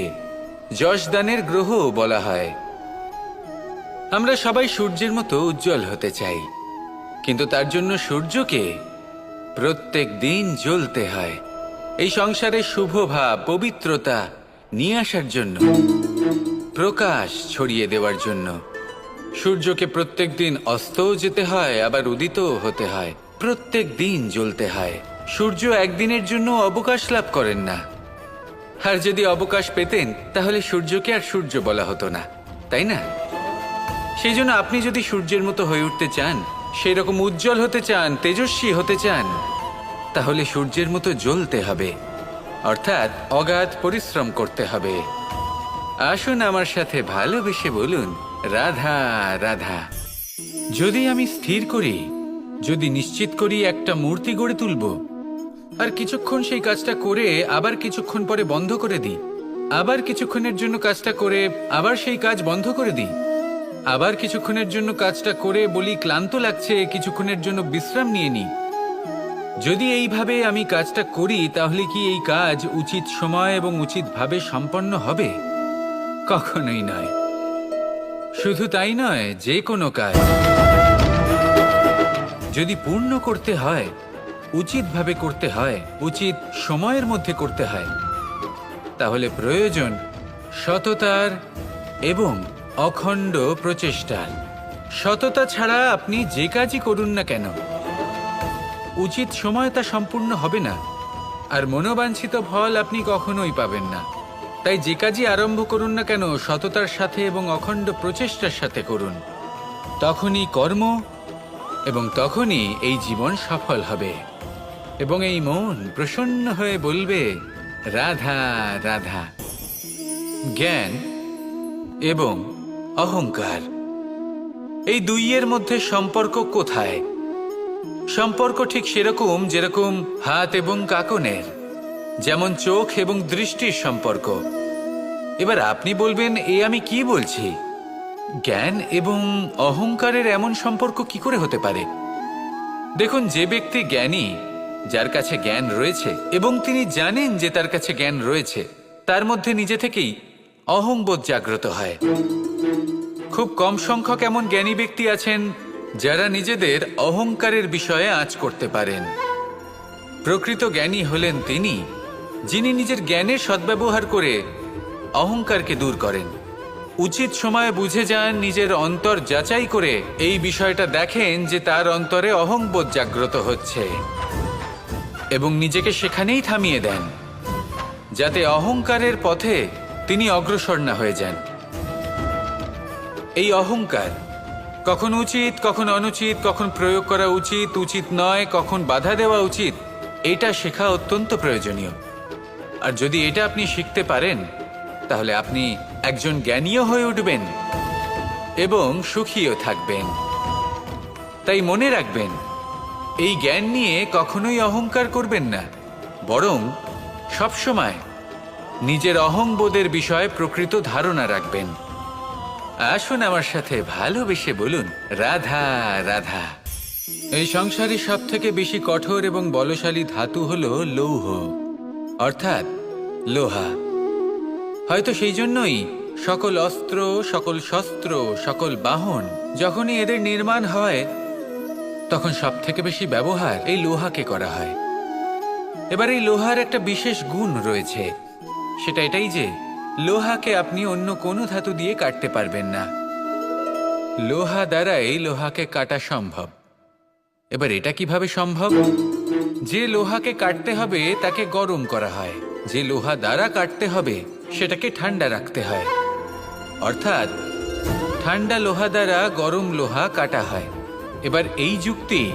যশদানের গ্রহ বলা হয়। আমরা সবাই সূর্যের মতো উজ্জ্বল হতে চাই, কিন্তু তার জন্য সূর্যকে প্রত্যেক দিন জ্বলতে হয়। এই সংসারে শুভ ভাব, পবিত্রতা নিয়ে আসার জন্য, প্রকাশ ছড়িয়ে দেওয়ার জন্য সূর্যকে প্রত্যেক দিন অস্তও যেতে হয়, আবার উদিতও হতে হয়। প্রত্যেক দিন জ্বলতে হয়। সূর্য একদিনের জন্য অবকাশ লাভ করেন না। আর যদি অবকাশ পেতেন তাহলে সূর্যকে আর সূর্য বলা হতো না, তাই না? সেই জন্য আপনি যদি সূর্যের মতো হয়ে উঠতে চান, সেই রকম উজ্জ্বল হতে চান, তেজস্বী হতে চান, তাহলে সূর্যের মতো জ্বলতে হবে, অর্থাৎ অগাধ পরিশ্রম করতে হবে। আসুন আমার সাথে ভালোবেসে বলুন, রাধা রাধা। যদি আমি স্থির করি, যদি নিশ্চিত করি একটা মূর্তি গড়ে তুলব, আর কিছুক্ষণ সেই কাজটা করে আবার কিছুক্ষণ পরে বন্ধ করে দিই, আবার কিছুক্ষণের জন্য কাজটা করে আবার সেই কাজ বন্ধ করে দিই, আবার কিছুক্ষণের জন্য কাজটা করে বলি ক্লান্ত লাগছে, কিছুক্ষণের জন্য বিশ্রাম নিয়ে নিই, যদি এইভাবে আমি কাজটা করি তাহলে কি এই কাজ উচিত সময় এবং উচিতভাবে সম্পন্ন হবে? কখনোই নয়। শুধু তাই নয়, যে কোনো কাজ যদি পূর্ণ করতে হয়, উচিতভাবে করতে হয়, উচিত সময়ের মধ্যে করতে হয়, তাহলে প্রয়োজন সততার এবং অখণ্ড প্রচেষ্টার। সততা ছাড়া আপনি যে কাজই করুন না কেন, উচিত সময় তা সম্পূর্ণ হবে না, আর মনোবাঞ্ছিত ফল আপনি কখনোই পাবেন না। তাই যে কাজই আরম্ভ করুন না কেন, সততার সাথে এবং অখণ্ড প্রচেষ্টার সাথে করুন। তখনই কর্ম এবং তখনই এই জীবন সফল হবে এবং এই মন প্রসন্ন হয়ে বলবে, রাধা রাধা। জ্ঞান এবং অহংকার, এই দুইয়ের মধ্যে সম্পর্ক কোথায়? সম্পর্ক ঠিক সেরকম যেরকম হাত এবং কাকনের, যেমন চোখ এবং দৃষ্টির সম্পর্ক। এবার আপনি বলবেন, এ আমি কি বলছি? জ্ঞান এবং অহংকারের এমন সম্পর্ক কি করে হতে পারে? দেখুন, যে ব্যক্তি জ্ঞানী, যার কাছে জ্ঞান রয়েছে এবং তিনি জানেন যে তার কাছে জ্ঞান রয়েছে, তার মধ্যে নিজে থেকেই অহংবোধ জাগ্রত হয়। খুব কম সংখ্যক এমন জ্ঞানী ব্যক্তি আছেন যারা নিজেদের অহংকারের বিষয়ে আঁচ করতে পারেন। প্রকৃত জ্ঞানী হলেন তিনি, যিনি নিজের জ্ঞানের সদ্ব্যবহার করে অহংকারকে দূর করেন। উচিত সময়ে বুঝে যান, নিজের অন্তর যাচাই করে এই বিষয়টা দেখেন যে তার অন্তরে অহংবোধ জাগ্রত হচ্ছে এবং নিজেকে সেখানেই থামিয়ে দেন, যাতে অহংকারের পথে তিনি অগ্রসর না হয়ে যান। এই অহংকার কখন উচিত, কখন অনুচিত, কখন প্রয়োগ করা উচিত, উচিত নয়, কখন বাধা দেওয়া উচিত, এটা শেখা অত্যন্ত প্রয়োজনীয়। আর যদি এটা আপনি শিখতে পারেন তাহলে আপনি একজন জ্ঞানীও হয়ে উঠবেন এবং সুখীও থাকবেন। তাই মনে রাখবেন, এই জ্ঞান নিয়ে কখনোই অহংকার করবেন না, বরং সবসময় নিজের অহংবোধের বিষয়ে প্রকৃত ধারণা রাখবেন। আসুন আমার সাথে ভালোবেসে বলুন, রাধা রাধা। এই সংসারে সব থেকে বেশি কঠোর এবং বলশালী ধাতু হলো লৌহ, অর্থাৎ লোহা। হয়তো সেই জন্যই সকল অস্ত্র, সকল শস্ত্র, সকল বাহন যখনই এদের নির্মাণ হয় তখন সব থেকে বেশি ব্যবহার এই লোহাকে করা হয়। এবার এই লোহার একটা বিশেষ গুণ রয়েছে, সেটা এটাই যে লোহাকে আপনি অন্য কোনো ধাতু দিয়ে কাটতে পারবেন না। লোহা দ্বারাই লোহাকে কাটা সম্ভব। এবার এটা কিভাবে সম্ভব? যে লোহাকে কাটতে হবে তাকে গরম করা হয়, যে লোহা দ্বারা কাটতে হবে সেটাকে ঠান্ডা রাখতে হয়। অর্থাৎ ঠান্ডা লোহা দ্বারা গরম লোহা কাটা হয়। এবার এই যুক্তি,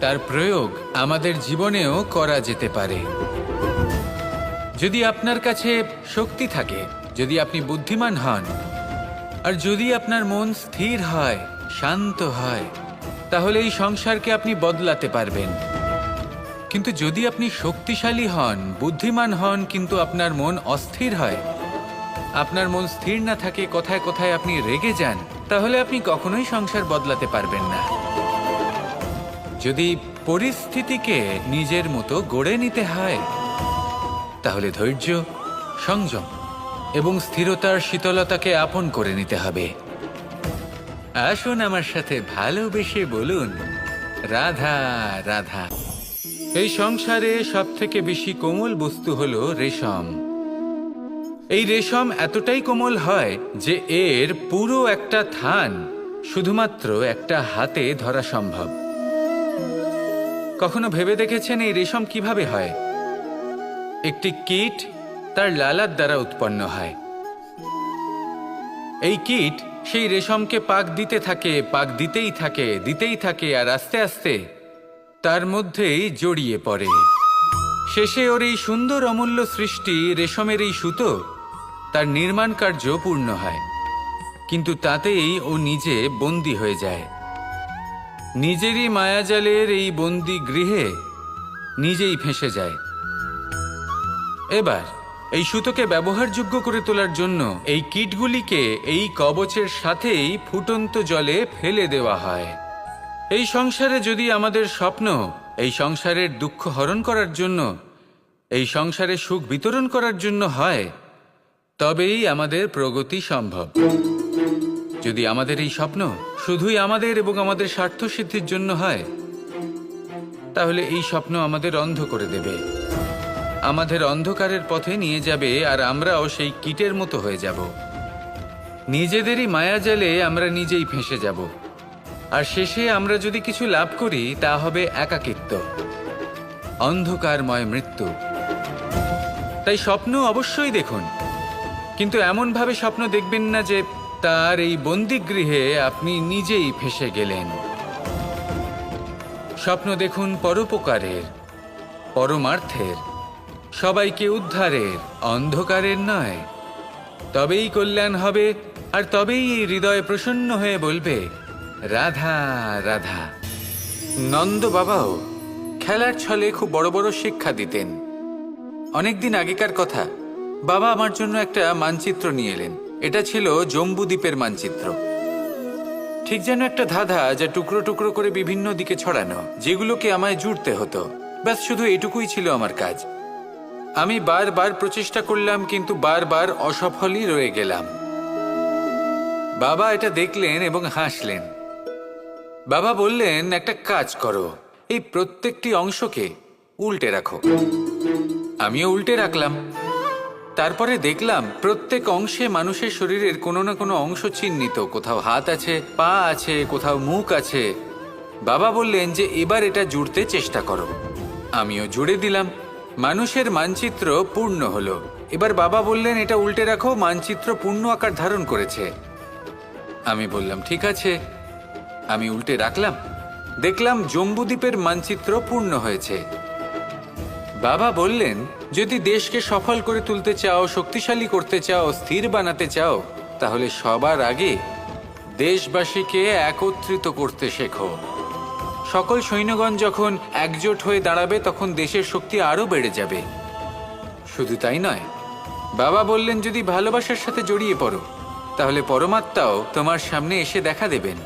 তার প্রয়োগ আমাদের জীবনেও করা যেতে পারে। যদি আপনার কাছে শক্তি থাকে, যদি আপনি বুদ্ধিমান হন, আর যদি আপনার মন স্থির হয়, শান্ত হয়, তাহলে এই সংসারকে আপনি বদলাতে পারবেন। কিন্তু যদি আপনি শক্তিশালী হন, বুদ্ধিমান হন, কিন্তু আপনার মন অস্থির হয়, আপনার মন স্থির না থাকে, কোথায় কোথায় আপনি রেগে যান, তাহলে আপনি কখনোই সংসার বদলাতে পারবেন না। যদি পরিস্থিতিকে নিজের মতো গড়ে নিতে হয়, তাহলে ধৈর্য, সংযম এবং স্থিরতার শীতলতাকে আপন করে নিতে হবে। আসুন আমার সাথে ভালোবেসে বলুন, রাধা রাধা। এই সংসারে সব থেকে বেশি কোমল বস্তু হলো রেশম। এই রেশম এতটাই কোমল হয় যে এর পুরো একটা থান শুধুমাত্র একটা হাতে ধরা সম্ভব। কখনো ভেবে দেখেছেন এই রেশম কিভাবে হয়? একটি কীট তার লালার দ্বারা উৎপন্ন হয়। এই কীট সেই রেশমকে পাক দিতে থাকে, পাক দিতেই থাকে, আর আস্তে আস্তে তার মধ্যেই জড়িয়ে পড়ে। শেষে ওর এই সুন্দর অমূল্য সৃষ্টি রেশমের এই সুতো, তার নির্মাণ কার্য পূর্ণ হয়। কিন্তু তাতেই ও নিজে বন্দী হয়ে যায়। নিজেরই মায়াজালের এই বন্দী গৃহে নিজেই ফেঁসে যায়। এবার এই সুতোকে ব্যবহারযোগ্য করে তোলার জন্য এই কীটগুলিকে এই কবচের সাথেই ফুটন্ত জলে ফেলে দেওয়া হয়। এই সংসারে যদি আমাদের স্বপ্ন এই সংসারের দুঃখ হরণ করার জন্য, এই সংসারে সুখ বিতরণ করার জন্য হয়, তবেই আমাদের প্রগতি সম্ভব। যদি আমাদের এই স্বপ্ন শুধুই আমাদের এবং আমাদের স্বার্থ সিদ্ধির জন্য হয়, তাহলে এই স্বপ্ন আমাদের অন্ধ করে দেবে, আমাদের অন্ধকারের পথে নিয়ে যাবে, আর আমরাও সেই কীটের মতো হয়ে যাব। নিজেদেরই মায়াজালে আমরা নিজেই ফেঁসে যাব, আর শেষে আমরা যদি কিছু লাভ করি তা হবে একাকিত্ব, অন্ধকারময় মৃত্যু। তাই স্বপ্ন অবশ্যই দেখুন, কিন্তু এমনভাবে স্বপ্ন দেখবেন না যে তার এই বন্দিগৃহে আপনি নিজেই ফেঁসে গেলেন। স্বপ্ন দেখুন পরোপকারের, পরমার্থের, সবাইকে উদ্ধারের, অন্ধকারের নয়। তবেই কল্যাণ হবে, আর তবেই এই হৃদয় প্রসন্ন হয়ে বলবে, রাধা রাধা। নন্দ বাবাও খেলার ছলে খুব বড় বড় শিক্ষা দিতেন। অনেকদিন আগেকার কথা, বাবা আমার জন্য একটা মানচিত্র নিয়ে এলেন। এটা ছিল জম্বুদ্বীপের মানচিত্র, ঠিক যেন একটা ধাঁধা, যা টুকরো টুকরো করে বিভিন্ন দিকে ছড়ানো, যেগুলোকে আমায় জুড়তে হতো। ব্যাস শুধু এটুকুই ছিল আমার কাজ। আমি বারবার প্রচেষ্টা করলাম, কিন্তু বারবার অসফলই রয়ে গেলাম। বাবা এটা দেখলেন এবং হাসলেন। বাবা বললেন, একটা কাজ করো, এই প্রত্যেকটি অংশকে উল্টে রাখো। আমিও উল্টে রাখলাম। তারপরে দেখলাম প্রত্যেক অংশে মানুষের শরীরের কোনো না কোনো অংশ চিহ্নিত। কোথাও হাত আছে, পা আছে, কোথাও মুখ আছে। বাবা বললেন যে এবার এটা জুড়তে চেষ্টা করো। আমিও জুড়ে দিলাম। মানুষের মানচিত্র পূর্ণ হলো। এবার বাবা বললেন, এটা উল্টে রাখো, মানচিত্র পূর্ণ আকার ধারণ করেছে। আমি বললাম, ঠিক আছে। আমি উল্টে রাখলাম, দেখলাম জম্বুদ্বীপের মানচিত্র পূর্ণ হয়েছে। বাবা বললেন, যদি দেশকে সফল করে তুলতে চাও, শক্তিশালী করতে চাও, স্থির বানাতে চাও, তাহলে সবার আগে দেশবাসীকে একত্রিত করতে শেখো। সকল সৈন্যগণ যখন একজোট হয়ে দাঁড়াবে, তখন দেশের শক্তি আরো বেড়ে যাবে। শুধু তাই নয়, বাবা বললেন, যদি ভালোবাসার সাথে জড়িয়ে পড়ো, তাহলে পরমাত্মাও তোমার সামনে এসে দেখা দেবেন।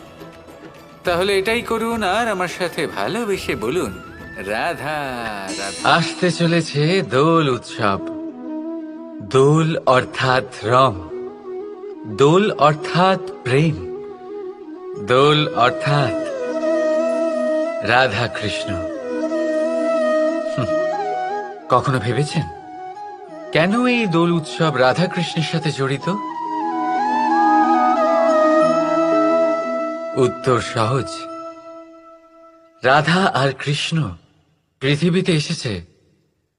তাহলে এটাই করুন আর আমার সাথে ভালোবেসে বলুন, রাধা রাধা। আসতে চলেছে দোল উৎসব। দোল অর্থাৎ রং, দোল অর্থাৎ প্রেম, দোল অর্থাৎ রাধা কৃষ্ণ। কখনো ভেবেছেন কেন এই দোল উৎসব রাধা কৃষ্ণের সাথে জড়িত? উত্তর সহজ। রাধা আর কৃষ্ণ পৃথিবীতে এসেছে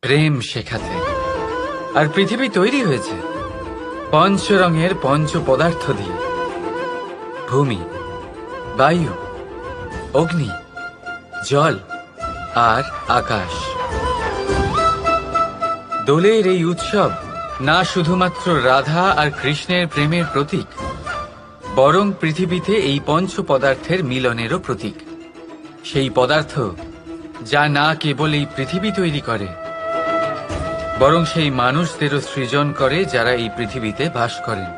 প্রেম শেখাতে, আর পৃথিবী তৈরি হয়েছে পঞ্চরঙের পঞ্চ পদার্থ দিয়ে: ভূমি, বায়ু, অগ্নি, জল আর আকাশ। দোলের এই উৎসব না শুধুমাত্র রাধা আর কৃষ্ণের প্রেমের প্রতীক, বরং পৃথিবীতে এই পঞ্চ পদার্থের মিলনেরও প্রতীক। সেই পদার্থ যা না কেবল এই পৃথিবী তৈরি করে, বরং সেই মানুষদেরও সৃজন করে যারা এই পৃথিবীতে বাস করেন।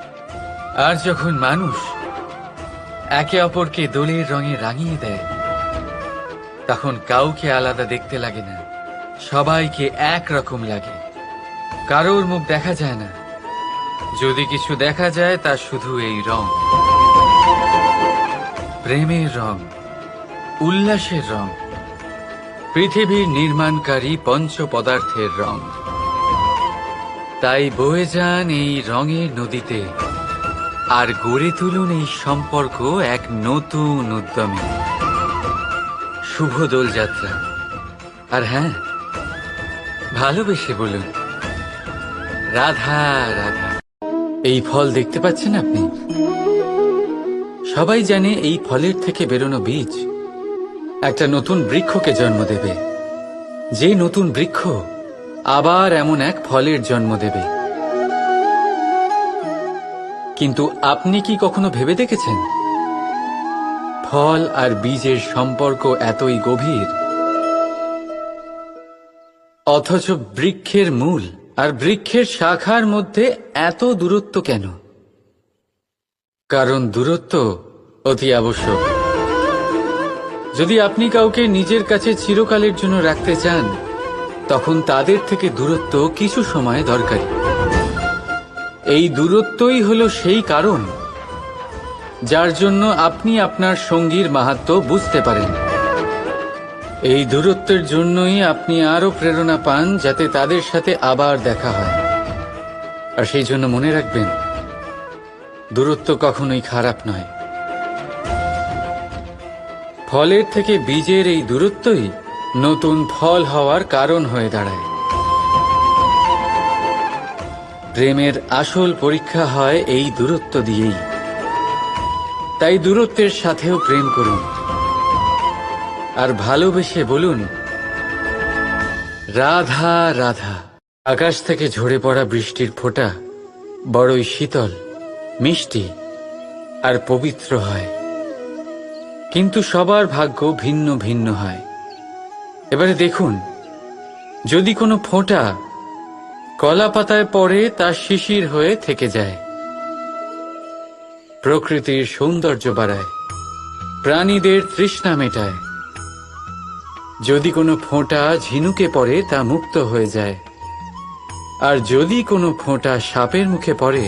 আর যখন মানুষ একে অপরকে দোলের রঙে রাঙিয়ে দেয়, তখন কাউকে আলাদা দেখতে লাগে না, সবাইকে একরকম লাগে। কারোর মুখ দেখা যায় না, যদি কিছু দেখা যায় তা শুধু এই রং, প্রেমের রং, উল্লাসের রং, পৃথিবীর নির্মাণকারী পঞ্চ পদার্থের রং। তাই বয়ে যান এই রঙের নদীতে আর গড়ে তুলুন এই সম্পর্ক এক নতুন উদ্যমে। শুভ দোলযাত্রা। আর হ্যাঁ, ভালোবেসে বলুন, রাধা রাধা। এই ফল দেখতে পাচ্ছেন আপনি? সবাই জানে এই ফলের থেকে বেরোনো বীজ একটা নতুন বৃক্ষকে জন্ম দেবে, যে নতুন বৃক্ষ আবার এমন এক ফলের জন্ম দেবে। কিন্তু আপনি কি কখনো ভেবে দেখেছেন ফল আর বীজের সম্পর্ক এতই গভীর, অথচ বৃক্ষের মূল আর বৃক্ষের শাখার মধ্যে এত দূরত্ব কেন? কারণ দূরত্ব অতি আবশ্যক। যদি আপনি কাউকে নিজের কাছে চিরকালের জন্য রাখতে চান, তখন তাদের থেকে দূরত্ব কিছু সময় দরকারি। এই দূরত্বই হলো সেই কারণ যার জন্য আপনি আপনার সঙ্গীর মাহাত্ম্য বুঝতে পারেন। এই দূরত্বের জন্যই আপনি আরো প্রেরণা পান যাতে তাদের সাথে আবার দেখা হয়। আর সেই জন্য মনে রাখবেন, দূরত্ব কখনোই খারাপ নয়। ফলের থেকে বীজের এই দূরত্বই নতুন ফল হওয়ার কারণ হয়ে দাঁড়ায়। প্রেমের আসল পরীক্ষা হয় এই দূরত্ব দিয়েই। তাই দূরত্বের সাথেও প্রেম করুন আর ভালোবেসে বলুন, রাধা রাধা। আকাশ থেকে ঝরে পড়া বৃষ্টির ফোঁটা বড়ই শীতল, মিষ্টি আর পবিত্র হয়, কিন্তু সবার ভাগ্য ভিন্ন ভিন্ন হয়। এবারে দেখুন, যদি কোনো ফোঁটা কলা পাতায় পড়ে তা শিশির হয়ে থেকে যায়, প্রকৃতির সৌন্দর্য বাড়ায়, প্রাণীদের তৃষ্ণা মেটায়। যদি কোনো ফোঁটা ঝিনুকে পড়ে তা মুক্ত হয়ে যায়, আর যদি কোনো ফোঁটা সাপের মুখে পড়ে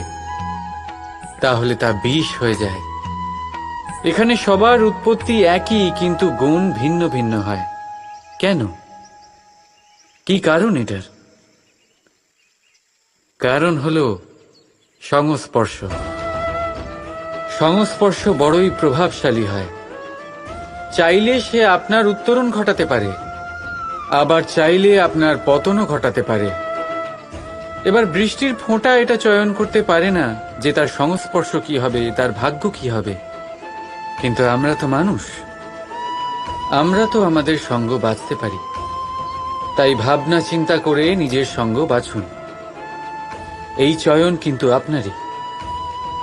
তাহলে তা বিষ হয়ে যায়। এখানে সবার উৎপত্তি একই, কিন্তু গুণ ভিন্ন ভিন্ন হয়। কেন? কি কারণ এটার? কারণ হলো সংস্পর্শ। সংস্পর্শ বড়ই প্রভাবশালী হয়। চাইলে সে আপনার উত্তরণ ঘটাতে পারে, আবার চাইলে আপনার পতনও ঘটাতে পারে। এবার বৃষ্টির ফোঁটা এটা চয়ন করতে পারে না যে তার সংস্পর্শ কি হবে, তার ভাগ্য কি হবে। কিন্তু আমরা তো মানুষ, আমরা তো আমাদের সঙ্গ বাছতে পারি। তাই ভাবনা চিন্তা করে নিজের সঙ্গ বাছুন। এই চয়ন কিন্তু আপনারই,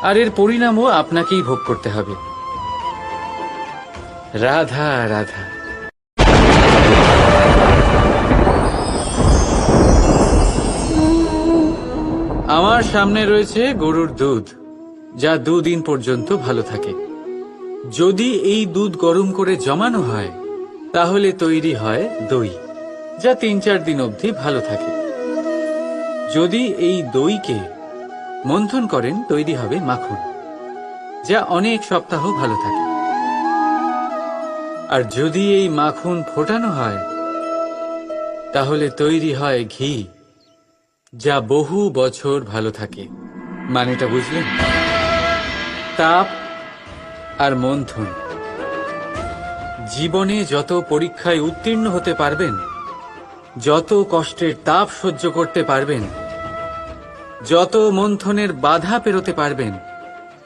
আর এর পরিণামও আপনাকেই ভোগ করতে হবে। রাধা রাধা। আমার সামনে রয়েছে গরুর দুধ, যা 2 দিন পর্যন্ত ভালো থাকে। যদি এই দুধ গরম করে জমানো হয় তাহলে তৈরি হয় দই, যা ৩-৪ দিন অবধি ভালো থাকে। যদি এই দইকে মন্থন করেন তৈরি হবে মাখন, যা অনেক সপ্তাহ ভালো থাকে। আর যদি এই মাখন ফোটানো হয় তাহলে তৈরি হয় ঘি, যা বহু বছর ভালো থাকে। মানেটা বুঝলেন? তাপ আর মন্থন। জীবনে যত পরীক্ষায় উত্তীর্ণ হতে পারবেন, যত কষ্টের তাপ সহ্য করতে পারবেন, যত মন্থনের বাধা পেরোতে পারবেন,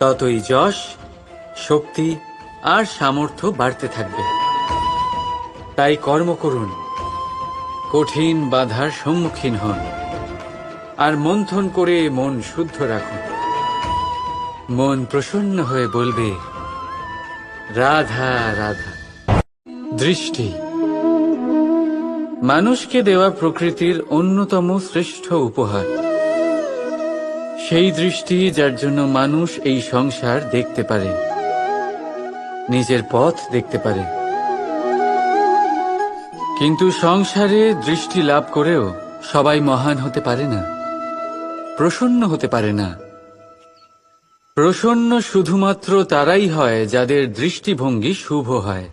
ততই যশ, শক্তি আর সামর্থ্য বাড়তে থাকবে। তাই কর্ম করুন, কঠিন বাধার সম্মুখীন হন, আর মন্থন করে মন শুদ্ধ রাখুন। মন প্রসন্ন হয়ে বলবে, রাধা রাধা। দৃষ্টি মানুষকে দেওয়া প্রকৃতির অন্যতম শ্রেষ্ঠ উপহার। সেই দৃষ্টি যার জন্য মানুষ এই সংসার দেখতে পারে, নিজের পথ দেখতে পারে। কিন্তু সংসারে দৃষ্টি লাভ করেও সবাই মহান হতে পারে না, প্রসন্ন হতে পারে না। প্রসন্ন শুধুমাত্র তারাই হয় যাদের দৃষ্টিভঙ্গি শুভ হয়।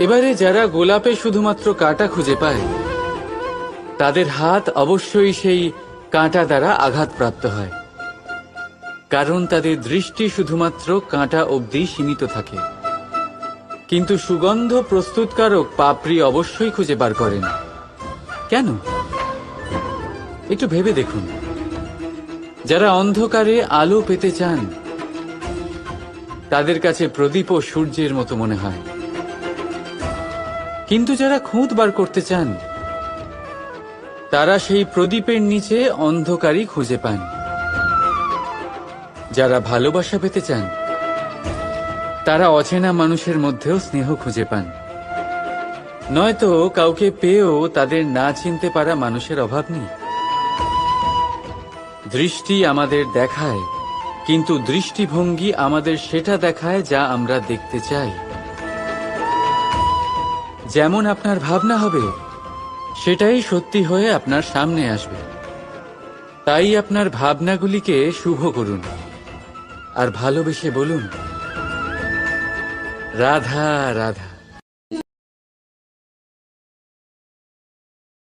এবারে যারা গোলাপে শুধুমাত্র কাঁটা খুঁজে পায়, তাদের হাত অবশ্যই সেই কাঁটা দ্বারা আঘাতপ্রাপ্ত হয়, কারণ তাদের দৃষ্টি শুধুমাত্র কাঁটা অবধি সীমিত থাকে। কিন্তু সুগন্ধ প্রস্তুতকারক পাপড়ি অবশ্যই খুঁজে বার করেন। কেন? একটু ভেবে দেখুন। যারা অন্ধকারে আলো পেতে চান, তাদের কাছে প্রদীপ ও সূর্যের মতো মনে হয়। কিন্তু যারা খুঁত বার করতে চান, তারা সেই প্রদীপের নিচে অন্ধকারই খুঁজে পান। যারা ভালোবাসা পেতে চান, তারা অচেনা মানুষের মধ্যেও স্নেহ খুঁজে পান। নয়তো কাউকে পেয়েও তাদের না চিনতে পারা মানুষের অভাব নেই। দৃষ্টি আমাদের দেখায়, কিন্তু দৃষ্টিভঙ্গি আমাদের সেটা দেখায় যা আমরা দেখতে চাই। যেমন আপনার ভাবনা হবে, সেটাই সত্যি হয়ে আপনার সামনে আসবে। তাই আপনার ভাবনাগুলিকে শুভ করুন, আর ভালোবেসে বলুন, রাধা রাধা।